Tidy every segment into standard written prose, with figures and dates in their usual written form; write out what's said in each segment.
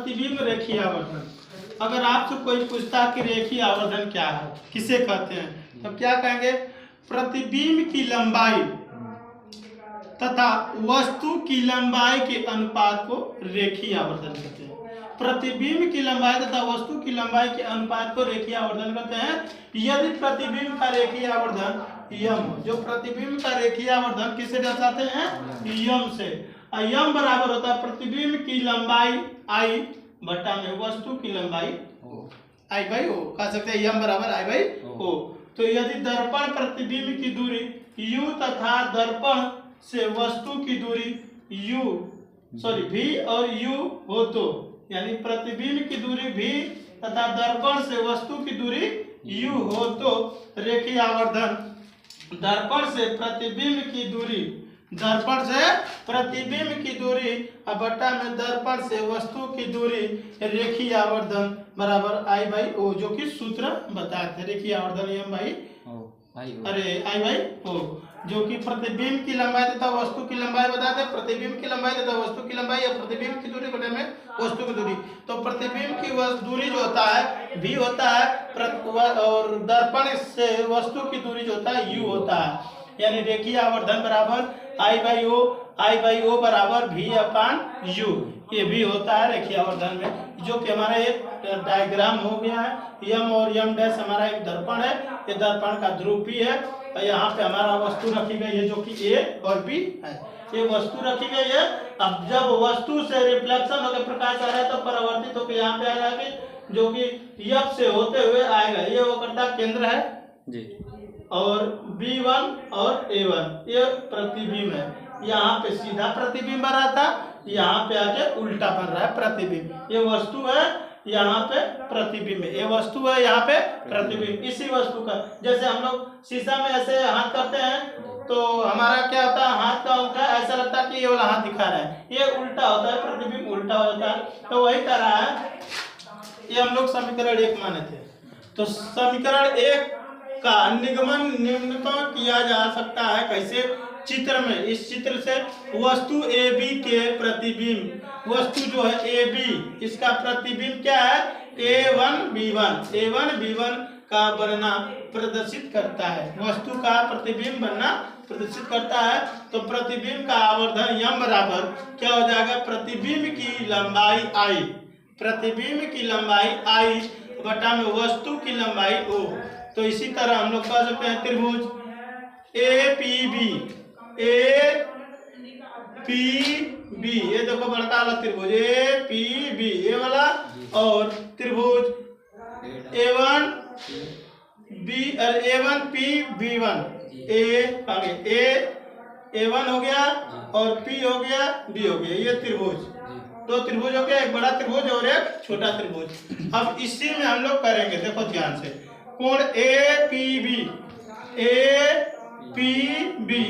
प्रतिबिंब रेखीय आवर्धन। अगर आपसे कोई पूछता कि रेखीय आवर्धन क्या है, किसे कहते हैं, तो क्या कहेंगे? प्रतिबिंब की लंबाई तथा वस्तु की लंबाई के अनुपात को रेखीय आवर्धन कहते हैं। प्रतिबिंब की लंबाई तथा वस्तु की लंबाई के अनुपात को रेखीय आवर्धन कहते हैं। यदि प्रतिबिंब का रेखीय आवर्धन यम, जो प्रतिबिंब का रेखीय आवर्धन किससे दर्शाते हैं? यम से। यम बराबर होता है प्रतिबिंब की लंबाई आई बटा में वस्तु की लंबाई आई बाई ओ। कह सकते हैं यम बराबर आई बाई ओ। तो यदि दर्पण प्रतिबिंब की दूरी u तथा दर्पण से वस्तु की दूरी v और u हो तो, यानी प्रतिबिंब की दूरी v तथा दर्पण से वस्तु की दूरी u हो तो रेखीय आवर्धन दर्पण से प्रतिबिंब की दूरी बटा में दर्पण से वस्तु की दूरी रेखीय आवर्धन बराबर आई बाई ओ, जो कि सूत्र बताए थे। रेखीय आवर्धन M by I by O, जो कि प्रतिबिंब की लंबाई तथा वस्तु की लंबाई बताते हैं। प्रतिबिंब की लंबाई तथा वस्तु की लंबाई या प्रतिबिंब की दूरी बटे में वस्तु की दूरी। तो प्रतिबिंब की दूरी जो होता है v होता है और दर्पण से वस्तु की दूरी जो होता है u होता है। यानी रेखीय आवर्धन बराबर आई बाई ओ बराबर v अपान u, ये भी होता है रेखीय आवर्धन में। जो कि हमारा एक डायग्राम हो गया है। यम और यम डैश हमारा एक दर्पण है, ये दर्पण का ध्रुव P है। यहाँ पे हमारा वस्तु रखी गई है जो कि A और B है, ये वस्तु रखी गई है। अब जब वस्तु से रिफ्लेक्शन होकर प्रकाश आ रहा है तो परावर्तित होकर यहाँ पे आएगा कि जो कि F से होते हुए आएगा। ये वो करता केंद्र है जी, और B1 और A1 ये प्रतिबिंब है। यहाँ पे सीधा प्रतिबिंब आ रहा था, यहाँ पे आके उल्टा बन रहा है प्रतिबिंब। ये वस्तु है, यहाँ पे प्रतिबिंब है, ये वस्तु है, यहाँ पे प्रतिबिंब। इसी वस्तु का जैसे हम लोग शीशा में ऐसे हाथ करते हैं तो हमारा क्या होता है, हाथ का अंगूठा ऐसा लगता है कि ये वाला हाथ दिखा रहा है, ये उल्टा होता है, प्रतिबिंब उल्टा होता है। तो वही तरह है, ये हम लोग समीकरण 1 माने थे। तो समीकरण 1 का निगमन निम्नतम किया जा सकता है कैसे? चित्र में, इस चित्र से वस्तु AB के प्रतिबिंब, वस्तु जो है AB इसका प्रतिबिंब क्या है? A1 B1 का बनना प्रदर्शित करता है, वस्तु का प्रतिबिंब बनना प्रदर्शित करता है। तो प्रतिबिंब का आवर्धन यम बराबर क्या हो जाएगा? प्रतिबिंब की लंबाई I बटा में वस्तु की लंबाई O। तो इसी तरह हम लोग कह सकते हैं त्रिभुज APB, ये देखो बड़का वाला त्रिभुज APB ये वाला, और त्रिभुज A1PB1 A1 हो गया और P हो गया B हो गया, ये त्रिभुज। दो त्रिभुज हो गया, एक बड़ा त्रिभुज और एक छोटा त्रिभुज। अब इसी में हम लोग करेंगे, देखो ध्यान से, कोण APB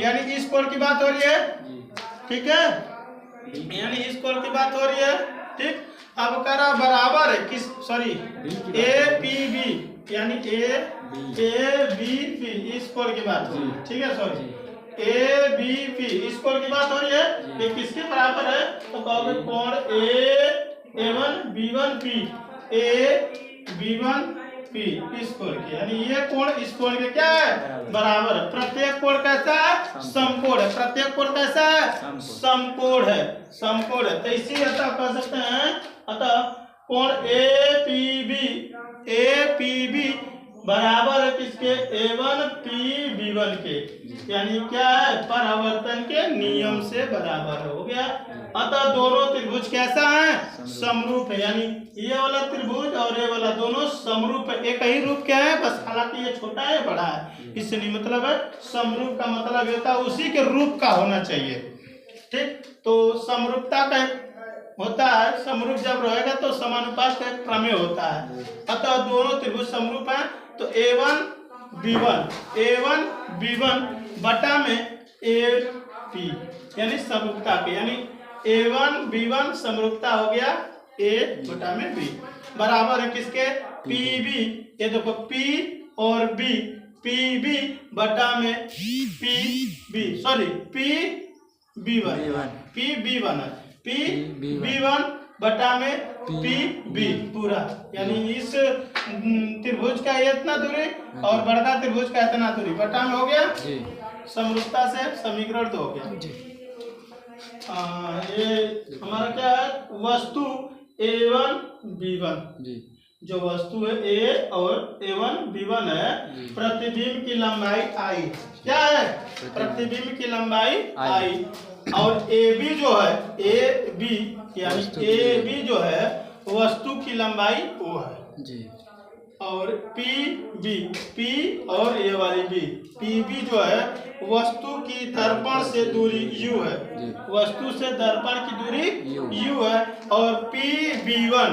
यानी इस कोण की बात हो रही है, ठीक है, यानी इस कोण की बात हो रही है, ठीक। अब करा बराबर है किस, सॉरी APB यानी ABP इस कोण की बात हो रही है, ठीक है, सॉरी ABP इस कोण की बात हो रही है, ये किसके बराबर है? तो कहोगे कोण A1B1P AB1P इस कोण के, यानी ये कोण इस कोण के क्या है? बराबर है। प्रत्येक कोण कैसा है? समकोण है। प्रत्येक कोण कैसा है? समकोण है। तो इसी अतः कह सकते हैं, अतः कोण APB बराबर है किसके? A1PB1 के, यानी क्या है? परावर्तन के नियम से बराबर हो गया। अतः दोनों त्रिभुज कैसा है? समरूप है, यानी ये वाला त्रिभुज और ये वाला दोनों समरूप है। एक ही रूप क्या है बस, हालांकि ये छोटा है बड़ा है, इससे नहीं मतलब है। समरूप का मतलब होता है उसी के रूप का होना चाहिए, ठीक। तो समरूपता का होता है, समरूप जब रहेगा तो समानुपात का एक प्रमेय होता है। अतः दोनों त्रिभुज समरूप है। तो A1B1 बटा में AP यानी समरूपता के, यानी A1B1 समरूपता हो गया A बटा में B बराबर है किसके? PB, ये देखो P और B, PB बटा में PB1 है, PB1 बटा में पी बी पूरा, यानी इस त्रिभुज का ये इतना दूरी और बड़का त्रिभुज का इतना दूरी बटा में हो गया जी। समरूपता से समीकरण तो हो गया जी। ये हमारा क्या है, वस्तु A1 B1 जी, जो वस्तु है A और A1 B1 है, प्रतिबिंब की लंबाई I क्या है, प्रतिबिंब की लंबाई I, और AB जो है AB यानी AB जो है वस्तु की लंबाई O है जी, और P और ये वाली PB जो है वस्तु की दर्पण से दूरी U है, वस्तु से दर्पण की दूरी U है, और PB1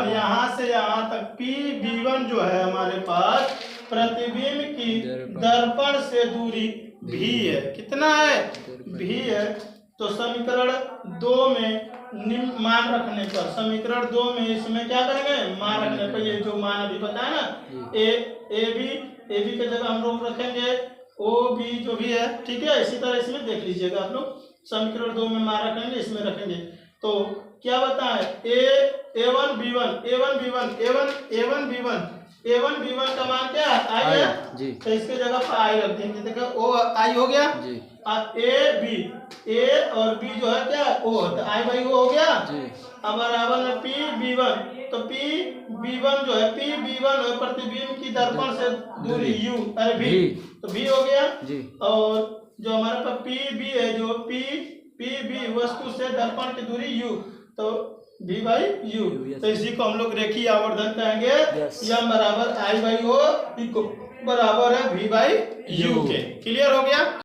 यहाँ से यहाँ तक PB1 जो है हमारे पास प्रतिबिंब की दर्पण से दूरी V है, कितना है V है। तो समीकरण 2 में मान रखने पर, समीकरण 2 में इसमें क्या करेंगे, मान रखने पर, ये जो मान अभी बताया ना ए बी के जगह हम लोग रखेंगे ओ बी जो भी है, ठीक है। इसी तरह इसमें देख लीजिएगा आप लोग, समीकरण 2 में मान रखेंगे, इसमें रखेंगे। तो क्या बताए, A1 B1 का मान क्या है, आई है जी, तो इसके जगह पर आई रख देंगे, देखो ओ आई हो गया जी, ए और बी जो है क्या ओ, तो आई बाई ओ हो गया जी। अब बराबर है PB1, तो PB1 जो है PB1 है प्रतिबिंब की दर्पण से दूरी U, अरे V, तो V हो गया जी। और जो हमारे पास PB है, जो PB वस्तु से दर्पण की दूरी U, तो V बाई U, तो इसी को हम लोग रेखीय आवर्धन कहेंगे। यम बराबर I बाई O बराबर है V बाई U के। क्लियर हो गया।